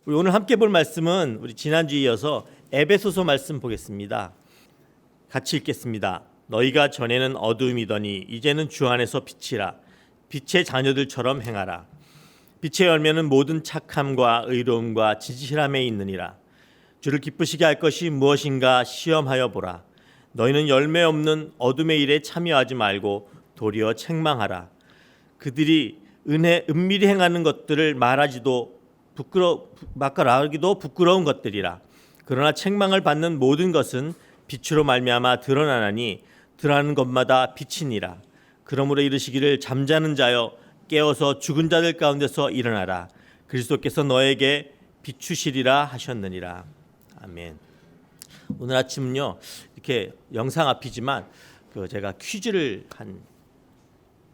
우리 오늘 함께 볼 말씀은 우리 지난주에 이어서 에베소서 말씀 보겠습니다. 같이 읽겠습니다. 너희가 전에는 어두움이더니 이제는 주 안에서 빛이라. 빛의 자녀들처럼 행하라. 빛의 열매는 모든 착함과 의로움과 진실함에 있느니라. 주를 기쁘시게 할 것이 무엇인가 시험하여 보라. 너희는 열매 없는 어둠의 일에 참여하지 말고 도리어 책망하라. 그들이 은밀히 행하는 것들을 말하기도 부끄러운 것들이라. 그러나 책망을 받는 모든 것은 빛으로 말미암아 드러나나니 드러나는 것마다 빛이니라. 그러므로 이르시기를 잠자는 자여 깨어서 죽은 자들 가운데서 일어나라. 그리스도께서 너에게 비추시리라 하셨느니라. 아멘. 오늘 아침은요 이렇게 영상 앞이지만 제가 퀴즈를 한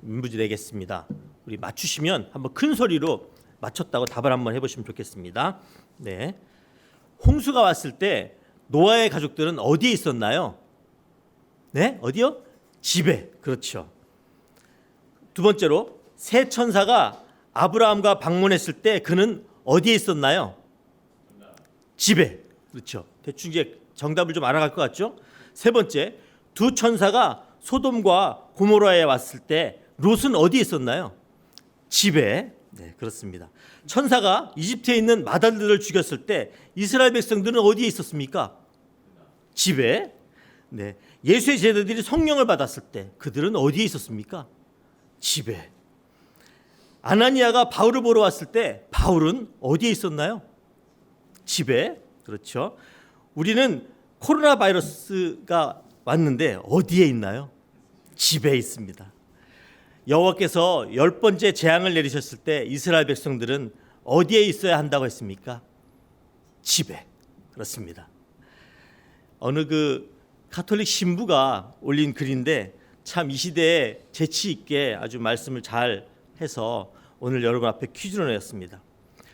문제 내겠습니다. 우리 맞추시면 한번 큰 소리로 맞췄다고 답을 한번 해보시면 좋겠습니다. 네, 홍수가 왔을 때 노아의 가족들은 어디에 있었나요? 네, 어디요? 집에. 그렇죠. 두 번째로 새 천사가 아브라함과 방문했을 때 그는 어디에 있었나요? 집에. 그렇죠. 대충 이제 정답을 좀 알아갈 것 같죠? 세 번째, 두 천사가 소돔과 고모라에 왔을 때 롯은 어디에 있었나요? 집에. 네, 그렇습니다. 천사가 이집트에 있는 마달들을 죽였을 때 이스라엘 백성들은 어디에 있었습니까? 집에. 네, 예수의 제자들이 성령을 받았을 때 그들은 어디에 있었습니까? 집에. 아나니아가 바울을 보러 왔을 때 바울은 어디에 있었나요? 집에. 그렇죠. 우리는 코로나 바이러스가 왔는데 어디에 있나요? 집에 있습니다. 여호와께서 10번째 재앙을 내리셨을 때 이스라엘 백성들은 어디에 있어야 한다고 했습니까? 집에. 그렇습니다. 어느 가톨릭 신부가 올린 글인데 참 이 시대에 재치 있게 아주 말씀을 잘 해서 오늘 여러분 앞에 퀴즈로 내었습니다.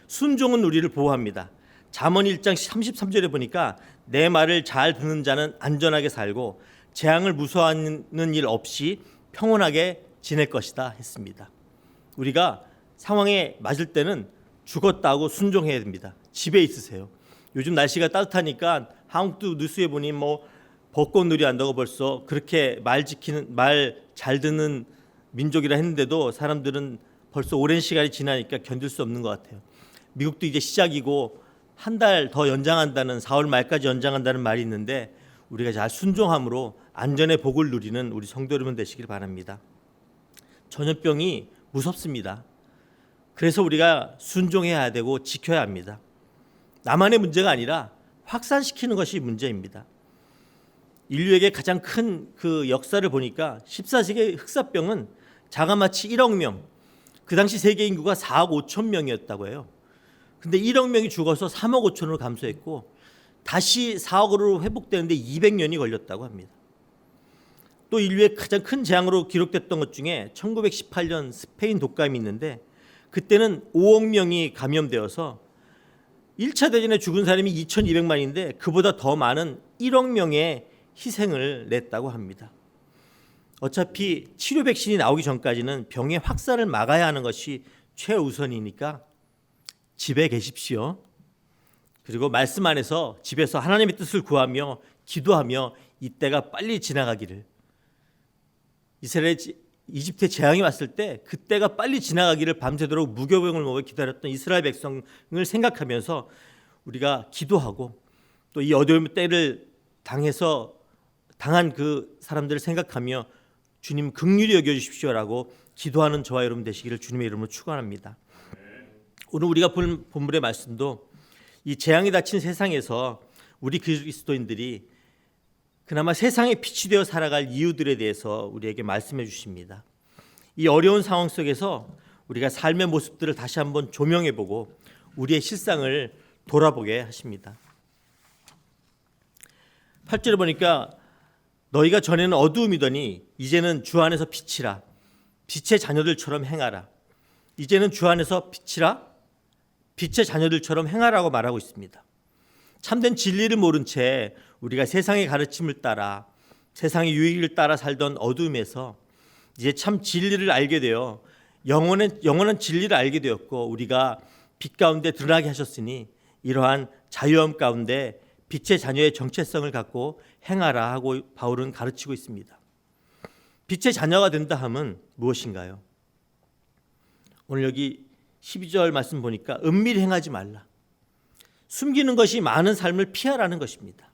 순종은 우리를 보호합니다. 잠언 1장 33절에 보니까 내 말을 잘 듣는 자는 안전하게 살고 재앙을 무서워하는 일 없이 평온하게 지낼 것이다 했습니다. 우리가 상황에 맞을 때는 죽었다 하고 순종해야 됩니다. 집에 있으세요. 요즘 날씨가 따뜻하니까 한국도 뉴스에 보니 벚꽃놀이 한다고 벌써 그렇게 말 잘 듣는 민족이라 했는데도 사람들은 벌써 오랜 시간이 지나니까 견딜 수 없는 것 같아요. 미국도 이제 시작이고 한 달 더 연장한다는 4월 말까지 연장한다는 말이 있는데 우리가 잘 순종함으로 안전의 복을 누리는 우리 성도 여러분 되시길 바랍니다. 전염병이 무섭습니다. 그래서 우리가 순종해야 되고 지켜야 합니다. 나만의 문제가 아니라 확산시키는 것이 문제입니다. 인류에게 가장 큰 역사를 보니까 14세기 흑사병은 자가마치 1억 명, 그 당시 세계 인구가 4억 5천 명이었다고 해요. 근데 1억 명이 죽어서 3억 5천으로 감소했고 다시 4억으로 회복되는데 200년이 걸렸다고 합니다. 또 인류의 가장 큰 재앙으로 기록됐던 것 중에 1918년 스페인 독감이 있는데 그때는 5억 명이 감염되어서 1차 대전에 죽은 사람이 2200만인데 그보다 더 많은 1억 명의 희생을 냈다고 합니다. 어차피 치료 백신이 나오기 전까지는 병의 확산을 막아야 하는 것이 최우선이니까 집에 계십시오. 그리고 말씀 안에서 집에서 하나님의 뜻을 구하며 기도하며 이때가 빨리 지나가기를. 이집트에 재앙이 왔을 때 그때가 빨리 지나가기를 밤새도록 무교병을 먹어 기다렸던 이스라엘 백성을 생각하면서 우리가 기도하고 또 이 어려운 때를 당한 그 사람들을 생각하며 주님 긍휼히 여겨주십시오라고 기도하는 저와 여러분 되시기를 주님의 이름으로 축원합니다. 오늘 우리가 본 본문의 말씀도 이 재앙이 닥친 세상에서 우리 그리스도인들이 그나마 세상의 빛이 되어 살아갈 이유들에 대해서 우리에게 말씀해 주십니다. 이 어려운 상황 속에서 우리가 삶의 모습들을 다시 한번 조명해 보고 우리의 실상을 돌아보게 하십니다. 8절에 보니까 너희가 전에는 어두움이더니 이제는 주 안에서 빛이라. 빛의 자녀들처럼 행하라. 이제는 주 안에서 빛이라. 빛의 자녀들처럼 행하라고 말하고 있습니다. 참된 진리를 모른 채 우리가 세상의 가르침을 따라 세상의 유익을 따라 살던 어둠에서 이제 참 진리를 알게 되어 영원한 진리를 알게 되었고 우리가 빛 가운데 드러나게 하셨으니 이러한 자유함 가운데 빛의 자녀의 정체성을 갖고 행하라 하고 바울은 가르치고 있습니다. 빛의 자녀가 된다 함은 무엇인가요? 오늘 여기 12절 말씀 보니까 은밀히 행하지 말라. 숨기는 것이 많은 삶을 피하라는 것입니다.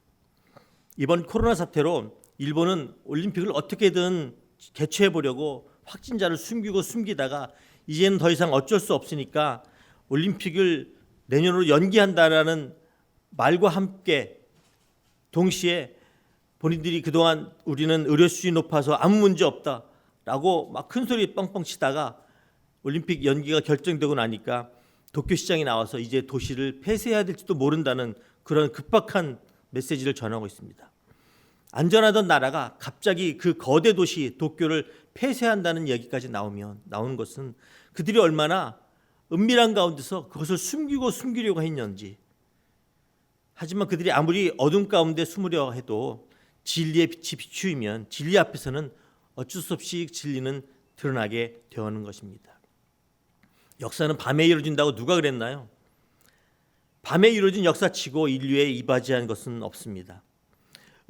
이번 코로나 사태로 일본은 올림픽을 어떻게든 개최해 보려고 확진자를 숨기다가 이제는 더 이상 어쩔 수 없으니까 올림픽을 내년으로 연기한다라는 말과 함께 동시에 본인들이 그동안 우리는 의료 수준이 높아서 아무 문제 없다라고 막 큰 소리 뻥뻥 치다가 올림픽 연기가 결정되고 나니까 도쿄시장이 나와서 이제 도시를 폐쇄해야 될지도 모른다는 그런 급박한 메시지를 전하고 있습니다. 안전하던 나라가 갑자기 그 거대 도시 도쿄를 폐쇄한다는 얘기까지 나오는 것은 그들이 얼마나 은밀한 가운데서 그것을 숨기려고 했는지. 하지만 그들이 아무리 어둠 가운데 숨으려 해도 진리의 빛이 비추이면 진리 앞에서는 어쩔 수 없이 진리는 드러나게 되어오는 것입니다. 역사는 밤에 이루어진다고 누가 그랬나요? 밤에 이루어진 역사치고 인류에 이바지한 것은 없습니다.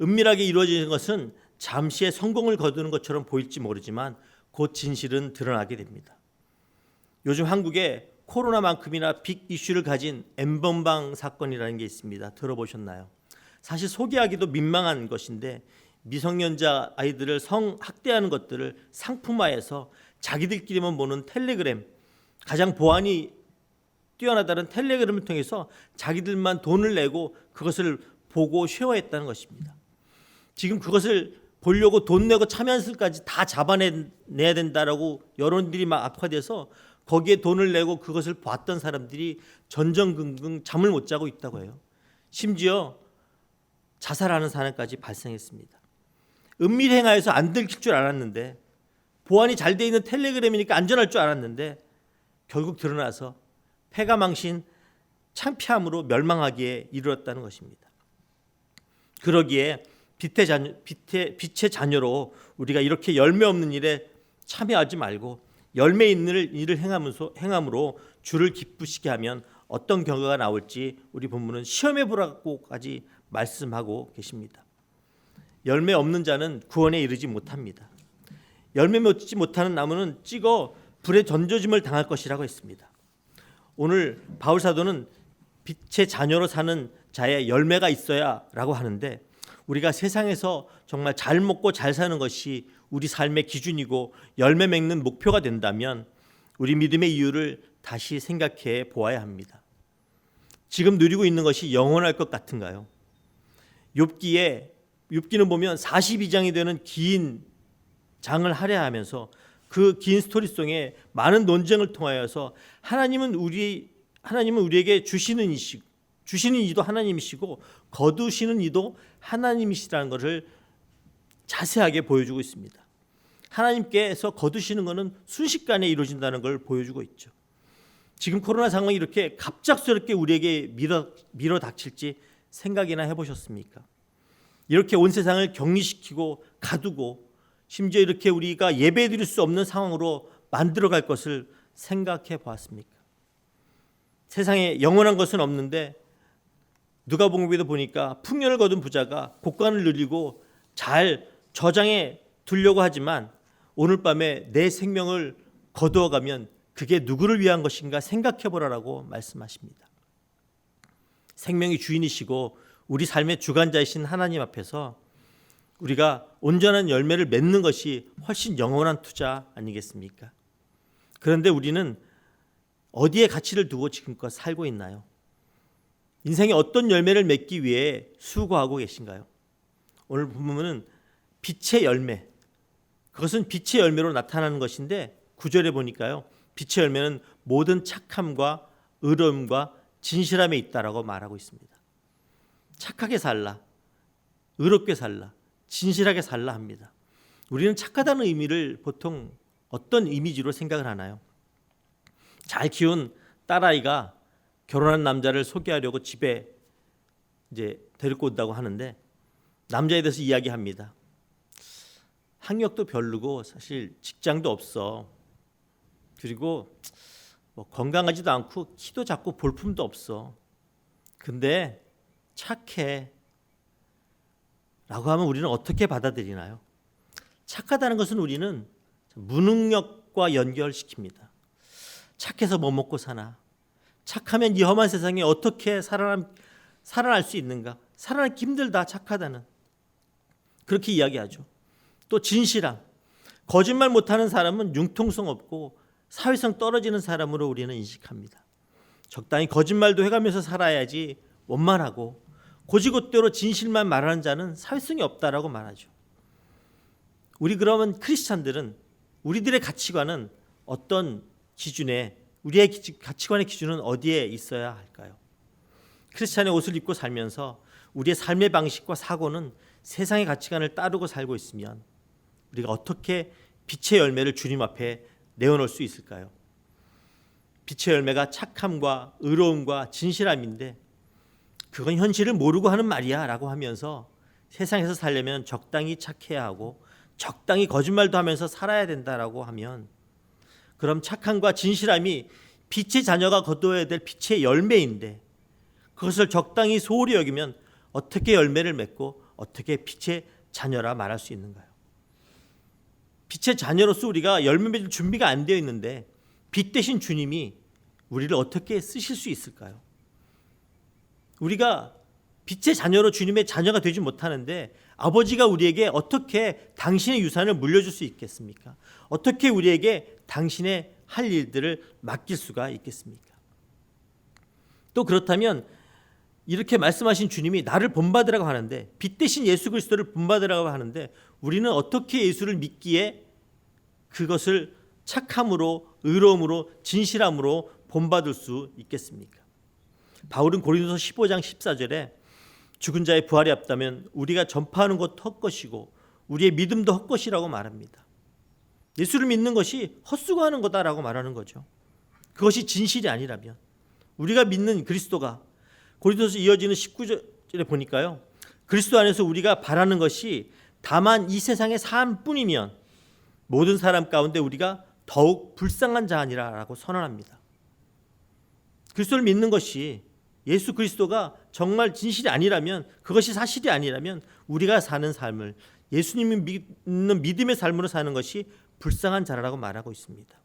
은밀하게 이루어지는 것은 잠시의 성공을 거두는 것처럼 보일지 모르지만 곧 진실은 드러나게 됩니다. 요즘 한국에 코로나만큼이나 빅 이슈를 가진 N번방 사건이라는 게 있습니다. 들어보셨나요? 사실 소개하기도 민망한 것인데 미성년자 아이들을 성학대하는 것들을 상품화해서 자기들끼리만 보는 텔레그램, 가장 보안이 뛰어나다는 텔레그램을 통해서 자기들만 돈을 내고 그것을 보고 쉐어했다는 것입니다. 지금 그것을 보려고 돈 내고 참여한수까지 다 잡아내야 된다라고 여론들이 막 악화돼서 거기에 돈을 내고 그것을 봤던 사람들이 전전긍긍 잠을 못 자고 있다고 해요. 심지어 자살하는 사람까지 발생했습니다. 은밀히 행하여서 안 들킬 줄 알았는데, 보안이 잘 돼 있는 텔레그램이니까 안전할 줄 알았는데 결국 드러나서 패가망신 창피함으로 멸망하기에 이르렀다는 것입니다. 그러기에 빛의 자녀로 우리가 이렇게 열매 없는 일에 참여하지 말고 열매 있는 일을 행함으로 주를 기쁘시게 하면 어떤 결과가 나올지 우리 본문은 시험해 보라고까지 말씀하고 계십니다. 열매 없는 자는 구원에 이르지 못합니다. 열매 맺지 못하는 나무는 찍어 불에 던져짐을 당할 것이라고 했습니다. 오늘 바울 사도는 빛의 자녀로 사는 자의 열매가 있어야라고 하는데, 우리가 세상에서 정말 잘 먹고 잘 사는 것이 우리 삶의 기준이고 열매 맺는 목표가 된다면 우리 믿음의 이유를 다시 생각해 보아야 합니다. 지금 누리고 있는 것이 영원할 것 같은가요? 욥기는 보면 42장이 되는 긴 장을 할애하면서 그 긴 스토리송에 많은 논쟁을 통하여서 하나님은 우리에게 주시는 이도 하나님이시고 거두시는 이도 하나님이시라는 것을 자세하게 보여주고 있습니다. 하나님께서 거두시는 것은 순식간에 이루어진다는 걸 보여주고 있죠. 지금 코로나 상황이 이렇게 갑작스럽게 우리에게 밀어 닥칠지 생각이나 해보셨습니까? 이렇게 온 세상을 격리시키고 가두고 심지어 이렇게 우리가 예배드릴 수 없는 상황으로 만들어갈 것을 생각해 보았습니까? 세상에 영원한 것은 없는데 누가복음에도 보니까 풍년을 거둔 부자가 곡간을 늘리고 잘 저장해 두려고 하지만 오늘 밤에 내 생명을 거두어가면 그게 누구를 위한 것인가 생각해 보라라고 말씀하십니다. 생명의 주인이시고 우리 삶의 주관자이신 하나님 앞에서 우리가 온전한 열매를 맺는 것이 훨씬 영원한 투자 아니겠습니까? 그런데 우리는 어디에 가치를 두고 지금껏 살고 있나요? 인생에 어떤 열매를 맺기 위해 수고하고 계신가요? 오늘 보면은 빛의 열매, 그것은 빛의 열매로 나타나는 것인데 9절에 보니까요, 빛의 열매는 모든 착함과 의로움과 진실함에 있다라고 말하고 있습니다. 착하게 살라, 의롭게 살라, 진실하게 살라 합니다. 우리는 착하다는 의미를 보통 어떤 이미지로 생각을 하나요? 잘 키운 딸아이가 결혼한 남자를 소개하려고 집에 이제 데리고 온다고 하는데 남자에 대해서 이야기합니다. 학력도 별로고 사실 직장도 없어. 그리고 건강하지도 않고 키도 작고 볼품도 없어. 근데 착해 라고 하면 우리는 어떻게 받아들이나요? 착하다는 것은 우리는 무능력과 연결시킵니다. 착해서 뭐 먹고 사나? 착하면 이 험한 세상에 어떻게 살아날 수 있는가? 살아남기 힘들다, 착하다는. 그렇게 이야기하죠. 또 진실함. 거짓말 못하는 사람은 융통성 없고 사회성 떨어지는 사람으로 우리는 인식합니다. 적당히 거짓말도 해가면서 살아야지 원만하고 고지고대로 진실만 말하는 자는 사회성이 없다라고 말하죠. 우리 그러면 크리스찬들은 우리들의 가치관은 어떤 기준에, 우리의 가치관의 기준은 어디에 있어야 할까요? 크리스찬의 옷을 입고 살면서 우리의 삶의 방식과 사고는 세상의 가치관을 따르고 살고 있으면 우리가 어떻게 빛의 열매를 주님 앞에 내어놓을 수 있을까요? 빛의 열매가 착함과 의로움과 진실함인데 그건 현실을 모르고 하는 말이야 라고 하면서 세상에서 살려면 적당히 착해야 하고 적당히 거짓말도 하면서 살아야 된다라고 하면, 그럼 착함과 진실함이 빛의 자녀가 거둬야 될 빛의 열매인데 그것을 적당히 소홀히 여기면 어떻게 열매를 맺고 어떻게 빛의 자녀라 말할 수 있는가요? 빛의 자녀로서 우리가 열매 맺을 준비가 안 되어 있는데 빛 대신 주님이 우리를 어떻게 쓰실 수 있을까요? 우리가 빛의 자녀로 주님의 자녀가 되지 못하는데 아버지가 우리에게 어떻게 당신의 유산을 물려줄 수 있겠습니까? 어떻게 우리에게 당신의 할 일들을 맡길 수가 있겠습니까? 또 그렇다면 이렇게 말씀하신 주님이 나를 본받으라고 하는데, 빛 대신 예수 그리스도를 본받으라고 하는데 우리는 어떻게 예수를 믿기에 그것을 착함으로, 의로움으로, 진실함으로 본받을 수 있겠습니까? 바울은 고린도서 15장 14절에 죽은 자의 부활이 없다면 우리가 전파하는 것도 헛것이고 우리의 믿음도 헛것이라고 말합니다. 예수를 믿는 것이 헛수고하는 거다라고 말하는 거죠. 그것이 진실이 아니라면, 우리가 믿는 그리스도가, 고린도서 이어지는 19절에 보니까요, 그리스도 안에서 우리가 바라는 것이 다만 이 세상의 삶뿐이면 모든 사람 가운데 우리가 더욱 불쌍한 자 아니라라고 선언합니다. 그리스도를 믿는 것이, 예수 그리스도가 정말 진실이 아니라면, 그것이 사실이 아니라면 우리가 사는 삶을 예수님이 믿는 믿음의 삶으로 사는 것이 불쌍한 자라고 말하고 있습니다.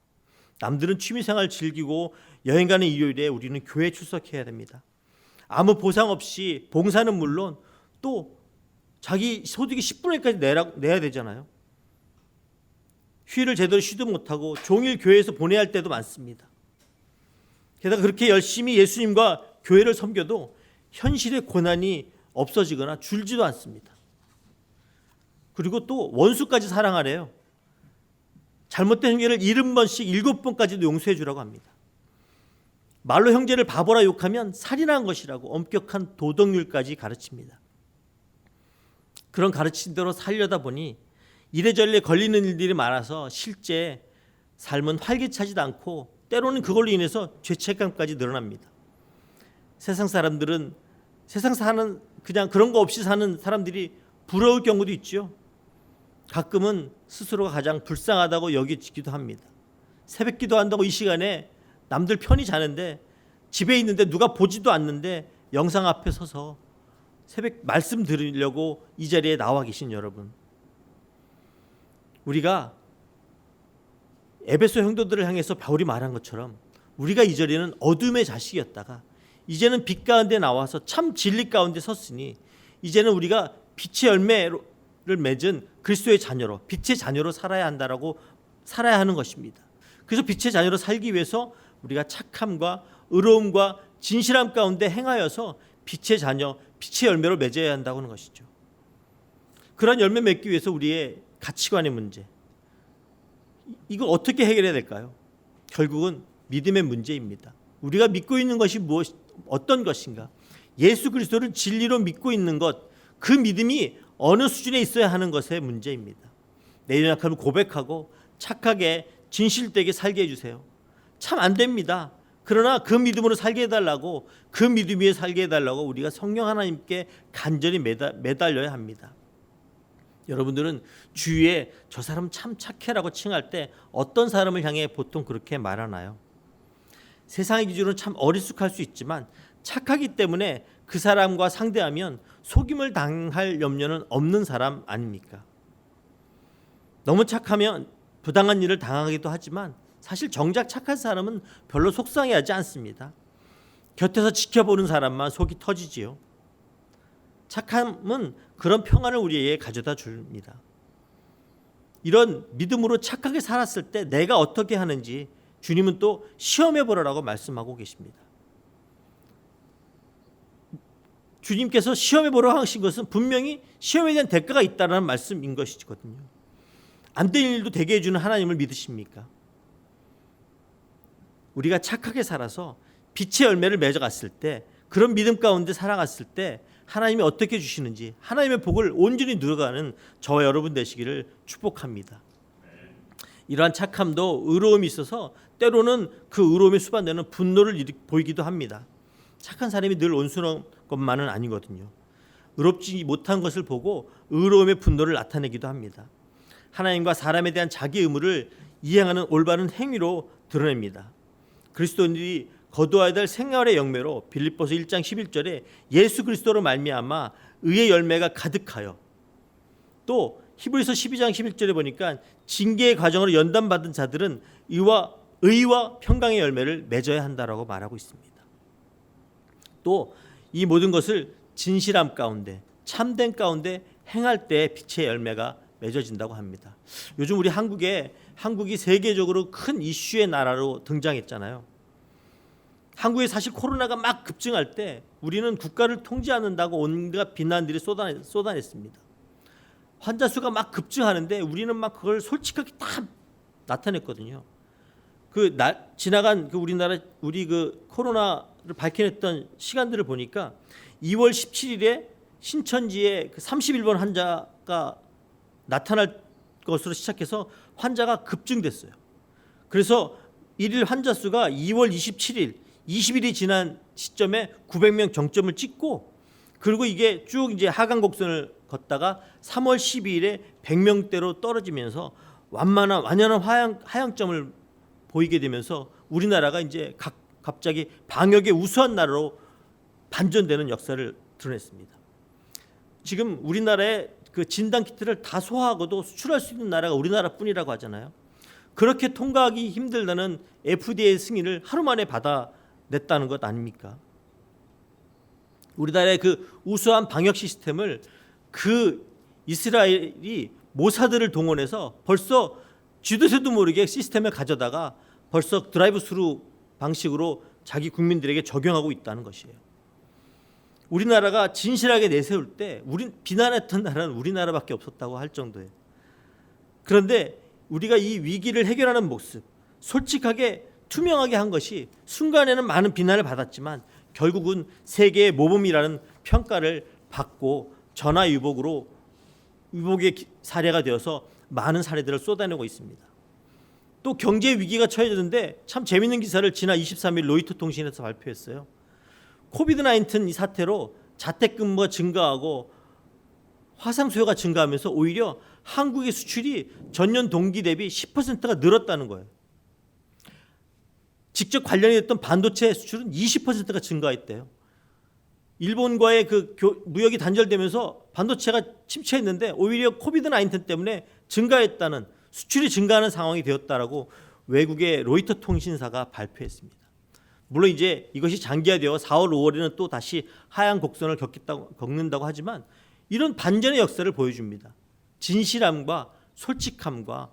남들은 취미생활 즐기고 여행 가는 일요일에 우리는 교회에 출석해야 됩니다. 아무 보상 없이 봉사는 물론 또 자기 소득의 10분의 1까지 내야 되잖아요. 휴일을 제대로 쉬도 못하고 종일 교회에서 보내야 할 때도 많습니다. 게다가 그렇게 열심히 예수님과 교회를 섬겨도 현실의 고난이 없어지거나 줄지도 않습니다. 그리고 또 원수까지 사랑하래요. 잘못된 행위를 70번씩 7번까지도 용서해 주라고 합니다. 말로 형제를 바보라 욕하면 살인한 것이라고 엄격한 도덕률까지 가르칩니다. 그런 가르친 대로 살려다 보니 이래저래 걸리는 일들이 많아서 실제 삶은 활기차지도 않고 때로는 그걸로 인해서 죄책감까지 늘어납니다. 세상 사람들은 세상 사는, 그냥 그런 거 없이 사는 사람들이 부러울 경우도 있죠. 가끔은 스스로가 가장 불쌍하다고 여기지기도 합니다. 새벽 기도한다고 이 시간에 남들 편히 자는데, 집에 있는데 누가 보지도 않는데 영상 앞에 서서 새벽 말씀 들으려고 이 자리에 나와 계신 여러분, 우리가 에베소 형도들을 향해서 바울이 말한 것처럼 우리가 이전에는 어둠의 자식이었다가 이제는 빛 가운데 나와서 참 진리 가운데 섰으니 이제는 우리가 빛의 열매를 맺은 그리스도의 자녀로, 빛의 자녀로 살아야 한다라고, 살아야 하는 것입니다. 그래서 빛의 자녀로 살기 위해서 우리가 착함과 의로움과 진실함 가운데 행하여서 빛의 자녀, 빛의 열매로 맺어야 한다고 하는 것이죠. 그런 열매 맺기 위해서 우리의 가치관의 문제, 이걸 어떻게 해결해야 될까요? 결국은 믿음의 문제입니다. 우리가 믿고 있는 것이 어떤 것인가? 예수 그리스도를 진리로 믿고 있는 것, 그 믿음이 어느 수준에 있어야 하는 것의 문제입니다. 내 연약함을 고백하고 착하게 진실되게 살게 해주세요. 참 안 됩니다. 그러나 그 믿음으로 살게 해달라고, 그 믿음 위에 살게 해달라고 우리가 성령 하나님께 간절히 매달려야 합니다. 여러분들은 주위에 저 사람 참 착해라고 칭할 때 어떤 사람을 향해 보통 그렇게 말하나요? 세상의 기준으로 참 어리숙할 수 있지만 착하기 때문에 그 사람과 상대하면 속임을 당할 염려는 없는 사람 아닙니까? 너무 착하면 부당한 일을 당하기도 하지만 사실 정작 착한 사람은 별로 속상해하지 않습니다. 곁에서 지켜보는 사람만 속이 터지지요. 착함은 그런 평안을 우리에게 가져다 줍니다. 이런 믿음으로 착하게 살았을 때 내가 어떻게 하는지 주님은 또 시험해 보라고 말씀하고 계십니다. 주님께서 시험해 보라고 하신 것은 분명히 시험에 대한 대가가 있다는 말씀인 것이거든요. 안 되는 일도 되게 해주는 하나님을 믿으십니까? 우리가 착하게 살아서 빛의 열매를 맺어갔을 때, 그런 믿음 가운데 살아갔을 때 하나님이 어떻게 주시는지 하나님의 복을 온전히 누려가는 저와 여러분 되시기를 축복합니다. 이러한 착함도 의로움이 있어서 때로는 그 의로움에 수반되는 분노를 보이기도 합니다. 착한 사람이 늘 온순한 것만은 아니거든요. 의롭지 못한 것을 보고 의로움의 분노를 나타내기도 합니다. 하나님과 사람에 대한 자기 의무를 이행하는 올바른 행위로 드러냅니다. 그리스도인들이 거두어야 될 생활의 열매로 빌립보서 1장 11절에 예수 그리스도로 말미암아 의의 열매가 가득하여, 또 히브리서 12장 11절에 보니까 징계의 과정으로 연단받은 자들은 의와 평강의 열매를 맺어야 한다라고 말하고 있습니다. 또 이 모든 것을 진실함 가운데 참된 가운데 행할 때 빛의 열매가 맺어진다고 합니다. 요즘 우리 한국이 세계적으로 큰 이슈의 나라로 등장했잖아요. 한국에 사실 코로나가 막 급증할 때 우리는 국가를 통제하는다고 온갖 비난들이 쏟아냈습니다. 환자 수가 막 급증하는데 우리는 막 그걸 솔직하게 다 나타냈거든요. 지나간 우리 코로나를 밝혀냈던 시간들을 보니까 2월 17일에 신천지에 31번 환자가 나타날 것으로 시작해서 환자가 급증됐어요. 그래서 일일 환자 수가 2월 27일, 20일이 지난 시점에 900명 정점을 찍고, 그리고 이게 쭉 이제 하강 곡선을 걷다가 3월 12일에 100명대로 떨어지면서 완연한 하향점을 보이게 되면서 우리나라가 이제 갑자기 방역의 우수한 나라로 반전되는 역사를 드러냈습니다. 지금 우리나라의 그 진단 키트를 다 소화하고도 수출할 수 있는 나라가 우리나라뿐이라고 하잖아요. 그렇게 통과하기 힘들다는 FDA 승인을 하루 만에 받아냈다는 것 아닙니까? 우리나라의 그 우수한 방역 시스템을 그 이스라엘이 모사드를 동원해서 벌써 쥐도 새도 모르게 시스템을 가져다가 벌써 드라이브 스루 방식으로 자기 국민들에게 적용하고 있다는 것이에요. 우리나라가 진실하게 내세울 때 비난했던 나라는 우리나라밖에 없었다고 할 정도예요. 그런데 우리가 이 위기를 해결하는 모습, 솔직하게 투명하게 한 것이 순간에는 많은 비난을 받았지만 결국은 세계의 모범이라는 평가를 받고 전화위복의 사례가 되어서 많은 사례들을 쏟아내고 있습니다. 또 경제 위기가 처해졌는데 참 재미있는 기사를 지난 23일 로이터 통신에서 발표했어요. 코비드-19 이 사태로 자택근무가 증가하고 화상 수요가 증가하면서 오히려 한국의 수출이 전년 동기 대비 10%가 늘었다는 거예요. 직접 관련이 됐던 반도체 수출은 20%가 증가했대요. 일본과의 그 무역이 단절되면서 반도체가 침체했는데 오히려 코비드-19 때문에 증가했다는, 수출이 증가하는 상황이 되었다라고 외국의 로이터 통신사가 발표했습니다. 물론 이제 이것이 장기화되어 4월, 5월에는 또 다시 하향 곡선을 겪는다고 하지만 이런 반전의 역사를 보여줍니다. 진실함과 솔직함과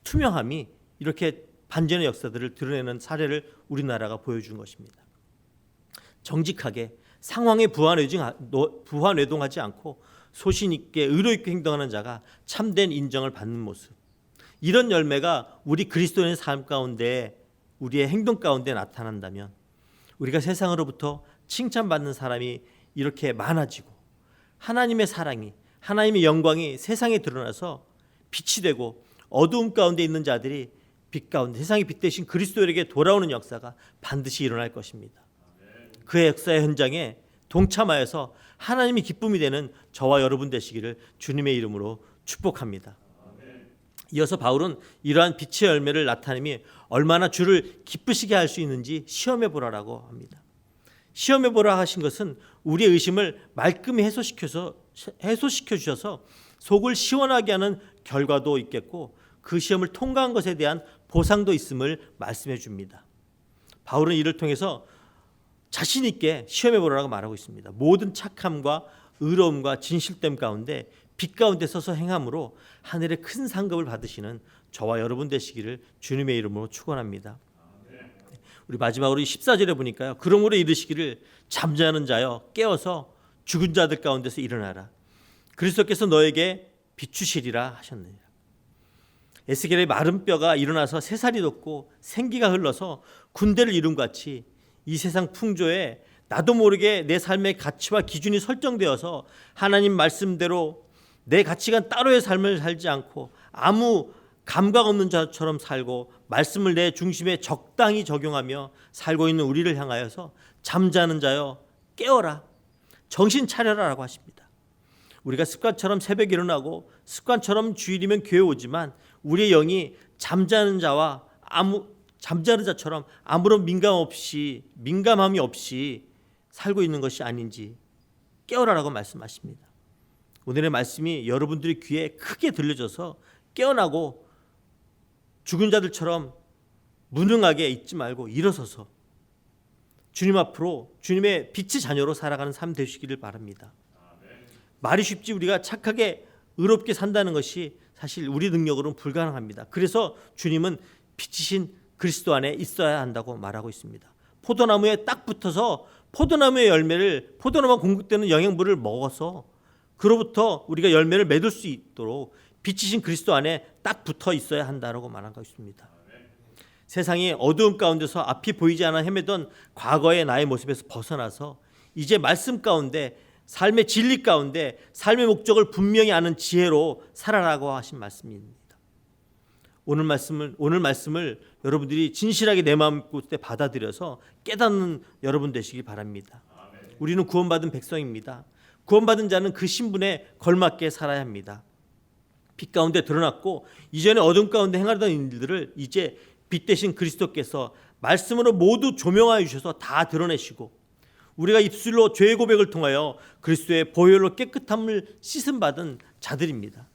투명함이 이렇게 반전의 역사들을 드러내는 사례를 우리나라가 보여준 것입니다. 정직하게 상황에 부안외동하지 않고 소신 있게 의로 있게 행동하는 자가 참된 인정을 받는 모습, 이런 열매가 우리 그리스도인의 삶 가운데, 우리의 행동 가운데 나타난다면 우리가 세상으로부터 칭찬받는 사람이 이렇게 많아지고 하나님의 사랑이, 하나님의 영광이 세상에 드러나서 빛이 되고 어두움 가운데 있는 자들이 빛 가운데, 세상의 빛 대신 그리스도에게 돌아오는 역사가 반드시 일어날 것입니다. 그의 역사의 현장에 동참하여서 하나님이 기쁨이 되는 저와 여러분 되시기를 주님의 이름으로 축복합니다. 이어서 바울은 이러한 빛의 열매를 나타내며 얼마나 주를 기쁘시게 할 수 있는지 시험해 보라라고 합니다. 시험해 보라 하신 것은 우리의 의심을 말끔히 해소시켜 주셔서 속을 시원하게 하는 결과도 있겠고 그 시험을 통과한 것에 대한 보상도 있음을 말씀해 줍니다. 바울은 이를 통해서 자신 있게 시험해 보라고 말하고 있습니다. 모든 착함과 의로움과 진실됨 가운데 빛 가운데 서서 행함으로 하늘의 큰 상급을 받으시는 저와 여러분 되시기를 주님의 이름으로 축원합니다. 우리 마지막으로 14절에 보니까요. 그러므로 이르시기를 잠자는 자여 깨어서 죽은 자들 가운데서 일어나라. 그리스도께서 너에게 비추시리라 하셨느니라. 에스겔의 마른 뼈가 일어나서 새살이 돋고 생기가 흘러서 군대를 이룬 같이 이 세상 풍조에 나도 모르게 내 삶의 가치와 기준이 설정되어서 하나님 말씀대로 내 가치관 따로의 삶을 살지 않고 아무 감각 없는 자처럼 살고 말씀을 내 중심에 적당히 적용하며 살고 있는 우리를 향하여서 잠자는 자여 깨어라, 정신 차려라라고 하십니다. 우리가 습관처럼 새벽에 일어나고 습관처럼 주일이면 교회 오지만 우리의 영이 잠자는 자처럼 아무런 민감함이 없이 살고 있는 것이 아닌지 깨어라라고 말씀하십니다. 오늘의 말씀이 여러분들의 귀에 크게 들려져서 깨어나고 죽은 자들처럼 무능하게 있지 말고 일어서서 주님 앞으로 주님의 빛의 자녀로 살아가는 삶 되시기를 바랍니다. 말이 쉽지 우리가 착하게 의롭게 산다는 것이 사실 우리 능력으로는 불가능합니다. 그래서 주님은 빛이신 그리스도 안에 있어야 한다고 말하고 있습니다. 포도나무에 딱 붙어서 포도나무의 열매를 포도나무가 공급되는 영양분을 먹어서 그로부터 우리가 열매를 맺을 수 있도록 빛이신 그리스도 안에 딱 붙어 있어야 한다고 말하고 있습니다. 세상이 어두움 가운데서 앞이 보이지 않아 헤매던 과거의 나의 모습에서 벗어나서 이제 말씀 가운데 삶의 진리 가운데 삶의 목적을 분명히 아는 지혜로 살아라고 하신 말씀입니다. 오늘 말씀을 여러분들이 진실하게 내 마음 곳에 받아들여서 깨닫는 여러분 되시기 바랍니다. 우리는 구원받은 백성입니다. 구원받은 자는 그 신분에 걸맞게 살아야 합니다. 빛 가운데 드러났고 이전에 어둠 가운데 행하던 일들을 이제 빛 대신 그리스도께서 말씀으로 모두 조명하여 주셔서 다 드러내시고 우리가 입술로 죄의 고백을 통하여 그리스도의 보혈로 깨끗함을 씻음 받은 자들입니다.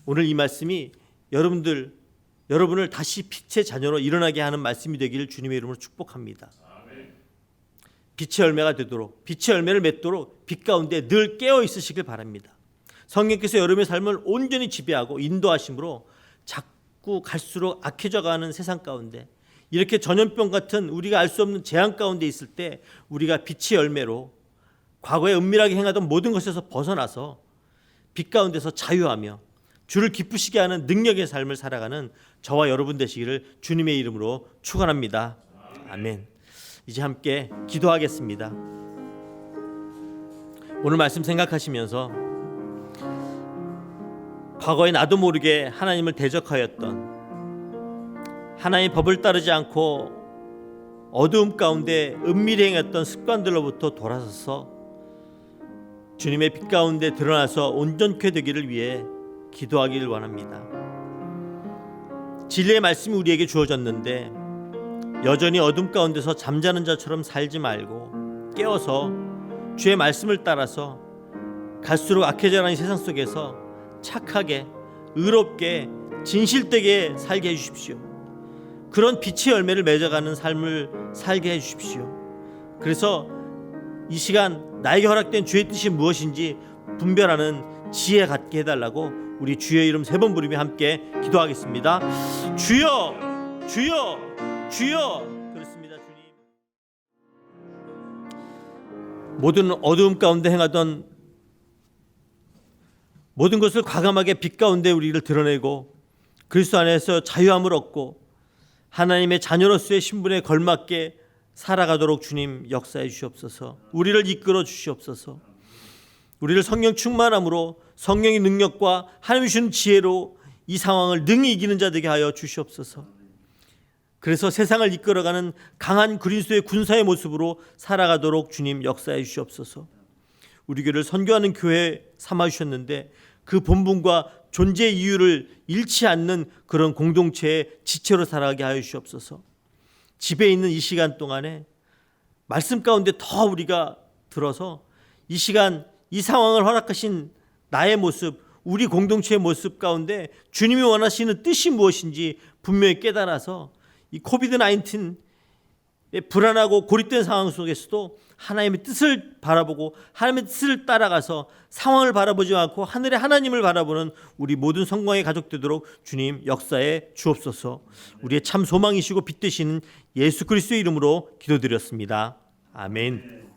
오늘 이 말씀이 여러분을 다시 빛의 자녀로 일어나게 하는 말씀이 되기를 주님의 이름으로 축복합니다. 빛의 열매가 되도록 빛의 열매를 맺도록 빛 가운데 늘 깨어 있으시길 바랍니다. 성령께서 여러분의 삶을 온전히 지배하고 인도하심으로 자꾸 갈수록 악해져가는 세상 가운데 이렇게 전염병 같은 우리가 알 수 없는 재앙 가운데 있을 때 우리가 빛의 열매로 과거에 은밀하게 행하던 모든 것에서 벗어나서 빛 가운데서 자유하며 주를 기쁘시게 하는 능력의 삶을 살아가는 저와 여러분 되시기를 주님의 이름으로 축원합니다. 아멘. 이제 함께 기도하겠습니다. 오늘 말씀 생각하시면서 과거에 나도 모르게 하나님을 대적하였던 하나님의 법을 따르지 않고 어두움 가운데 은밀히 행했던 습관들로부터 돌아서서 주님의 빛 가운데 드러나서 온전케 되기를 위해 기도하기를 원합니다. 진리의 말씀이 우리에게 주어졌는데 여전히 어둠 가운데서 잠자는 자처럼 살지 말고 깨어서 주의 말씀을 따라서 갈수록 악해져가는 세상 속에서 착하게 의롭게 진실되게 살게 해주십시오. 그런 빛의 열매를 맺어가는 삶을 살게 해주십시오. 그래서 이 시간 나에게 허락된 주의 뜻이 무엇인지 분별하는 지혜 갖게 해달라고 우리 주의 이름 3번 부르며 함께 기도하겠습니다. 주여 주여 주여. 그렇습니다. 주님. 모든 어두움 가운데 행하던 모든 것을 과감하게 빛 가운데 우리를 드러내고 그리스도 안에서 자유함을 얻고 하나님의 자녀로서의 신분에 걸맞게 살아가도록 주님 역사해 주시옵소서. 우리를 이끌어 주시옵소서. 우리를 성령 충만함으로 성령의 능력과 하나님 주시는 지혜로 이 상황을 능히 이기는 자 되게 하여 주시옵소서. 그래서 세상을 이끌어가는 강한 그리스도의 군사의 모습으로 살아가도록 주님 역사해 주시옵소서. 우리 교회를 선교하는 교회 삼아 주셨는데 그 본분과 존재 이유를 잃지 않는 그런 공동체의 지체로 살아가게 하여 주시옵소서. 집에 있는 이 시간 동안에 말씀 가운데 더 우리가 들어서 이 시간 이 상황을 허락하신 나의 모습, 우리 공동체의 모습 가운데 주님이 원하시는 뜻이 무엇인지 분명히 깨달아서 이 코비드-19의 불안하고 고립된 상황 속에서도 하나님의 뜻을 바라보고 하나님의 뜻을 따라가서 상황을 바라보지 않고 하늘의 하나님을 바라보는 우리 모든 성공의 가족 되도록 주님 역사에 주옵소서. 우리의 참 소망이시고 빛 되시는 예수 그리스도의 이름으로 기도드렸습니다. 아멘.